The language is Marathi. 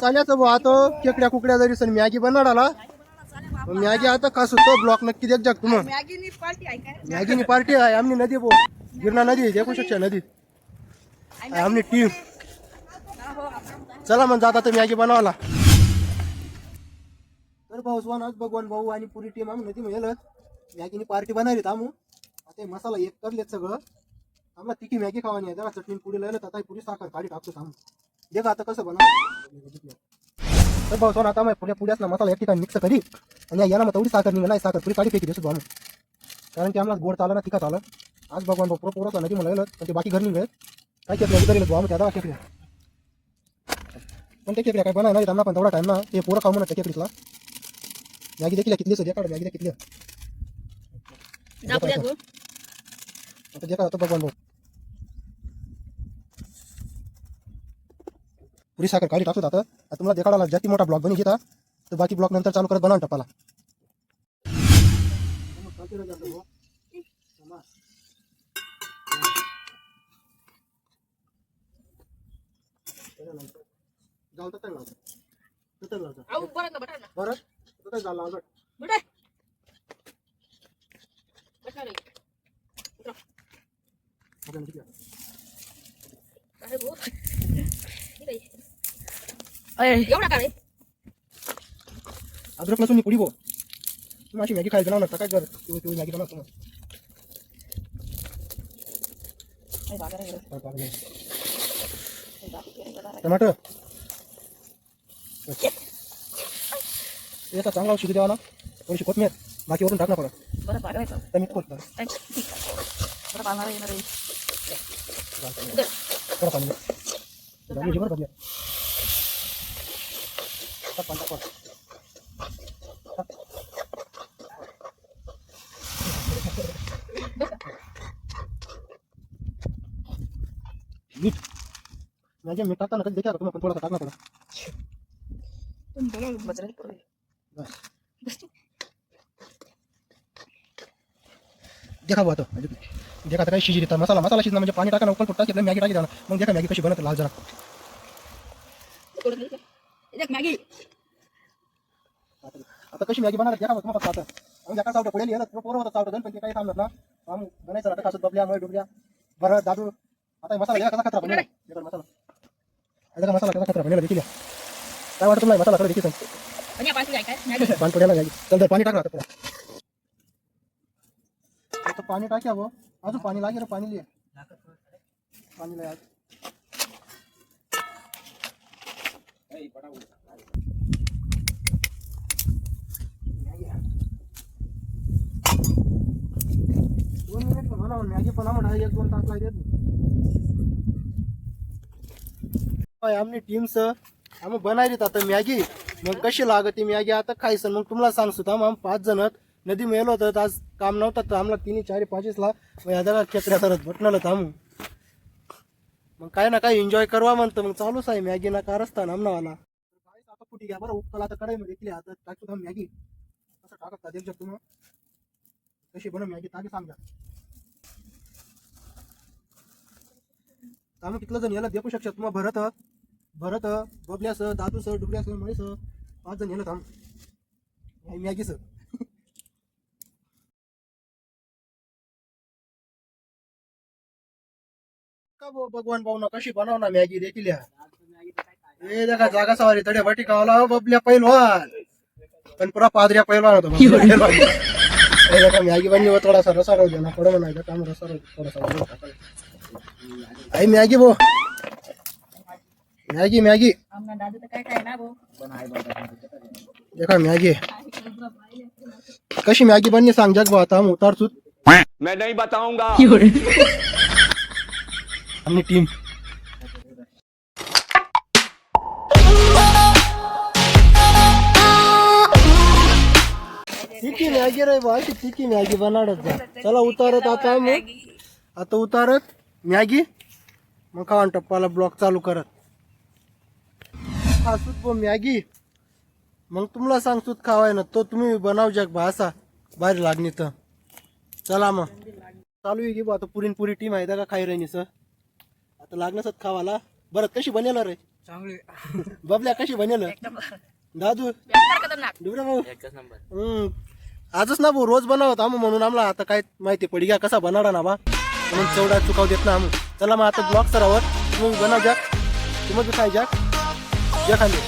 चाल्याचं भाऊ आता खेकड्या कुकड्या जरी सण मॅगी बनणार आला मॅगी आता खास तो ब्लॉक नक्की देख जग तुम्ही मॅगीनी पार्टी आहे आमनी नदी बो गिरणा नदी देखू शकता नदी आमनी टीम चला मग जाता तर मॅगी बनवायला तर भाऊ सोनाच भगवान भाऊ आणि पुरी टीम आम्ही नदी म्हणलं मॅगीनी पार्टी बनवली आम्ही आता मसाला एक करलेत सगळं आम्हाला तिकी मॅगी खावानी आहे जरा चटणी पुडी लावलं आता पुरी साखर काढी टाकतो आम्ही देखा आता कसं बनव तर भाऊ सोना आता पुढे पुढ्यात मसाला एक ठिकाणी मिक्स करी आणि याला मग तेवढी साखर निघाला साखर पुरी काढी फेकी देतो आम्ही कारण की आम्हाला गोड चालला ना तिखट आलं आज भगवान भाऊ पोरं नदी म्हणलं पण ते बाकी घरी निघत काय केलं करेल भाऊ आम्ही त्याला केल्या पण ते केल्या काय बनवायला नाही त्यांना पण तेवढा टाइम ना ते पोरं खाऊ म्हणत त्या केकडीतला मॅगी देखील किती सध्या काढ मॅगी किती आता जे काय होतं भगवान भाऊ पुरी साखर काढी टाकतो आता तुम्हाला देखाडाला जास्ती मोठा ब्लॉक बनी घेता तर बाकी ब्लॉक नंतर चालू करत बनवून टप्पाला अद्रक लसूण पुडी बो तुम्ही मॅगी खायला बनवणार काय कर तू मॅगी बनवतो टमाटर याचा चांगला शिजू द्यावा ना थोडीशी कोथमीर बाकी वरून टाकणार पडत मीठ खोट पाणी बरं बघूया मीठ माझ्या मीठ टाकताना कधी देखा तुम्हाला थोडासा टाकणार पडा देखा भाऊ आता देखा काय शिजी देतात मसाला शिजणार म्हणजे पाणी टाका उकळ फुटतात मॅगी टाकी जाणार मग देखा मॅगी कशी बनत लाल जरा आता कशी मॅगी बनणार देखा तुम्हाला आता आम्ही एका चावट्या पुढे लिहिलं पोरं होता चावटं पण ते काही थांबलं ना आम्ही बनायचं आता कसं बबल्या मग डुबल्या बरं दादू आता मसाला कसा खतरा बनला मसाला कसा खतरा बनला देखील काय वाटतं तुम्हाला मसाला खरं देखील पाणी पडायला मॅगी चल पाणी टाका आता पाणी टाक्या भाऊ अजून पाणी लागेल पाणी लिहा पाणी लिहा दोन मिनिट पण म्हणा मॅगी पण म्हणा 1-2 तास लागेल आमनी टीमच आम्ही बनायली आता मॅगी मग कशी लागते मॅगी आता खायचं मग तुम्हाला सांगतो आम्ही 5 जण नदी मेलो होतं आज काम नव्हतं तर आम्हाला 3, 4, 5 ला ह्या खेकड्या करत भटणाला थांबू मग काय ना काय एन्जॉय करवा म्हणतं मग चालूच आहे मॅगी ना कारस्थान आमनावाला आता कुठे घ्या बरं उपकाला आता कढाईमध्ये देखील आता टाकतो थांब मॅगी कसं टाकत देऊ शकतो मग कशी बनव मॅगी तागी सांगा आम्ही कितलं जण याला देखू शकतो तुम्हाला भरत बबल्यास दादूस डुबल्यास मळीस 5 जण याला थांब मॅगीच का भगवान भाऊ ना कशी बनव ना मॅगी देखील हे देखा जागा सवारी तडे भटी खावाला बबल्या पैलवान पण पुरा पादऱ्या पैलवान होतो मॅगी बनली थोडासा रसा राहू दे ना थोडं म्हणायचं काम रसा राहू थोडासा आई मॅगी भो मॅगी देखा मॅगी कशी मॅगी बनली सांग जग भाऊ आता हम उतार सुत मैं नहीं बताऊंगा हमने टीम तिकी मॅगी रे भाई तिकी मॅगी बनाडत जा चला उतारत आता उतारत मॅगी मग खावान टप्पाला ब्लॉक चालू करत खासूत मॅगी मग तुम्हाला सांगतो खावाय ना तो तुम्ही बनाव जग भासा बाहेर लागणी तर चला मग चालू आहे की आता पुरी टीम आहे का खाई राहिनी सर आता लागण्यासात खावाला. बरं कशी बनेल रे चांगली बबल्या कशी बनेल दादू डुबरे भाऊ आजच ना भाऊ रोज बनवत आम्ही म्हणून आम्हाला आता काय माहिती पडी घ्या कसा बनवला ना बा म्हणून चवडा चुकाव देत ना आम्ही. चला मग आता ब्लॉग सरावर तुम्ही बनव जाक तुम्ही काय जाक या खाली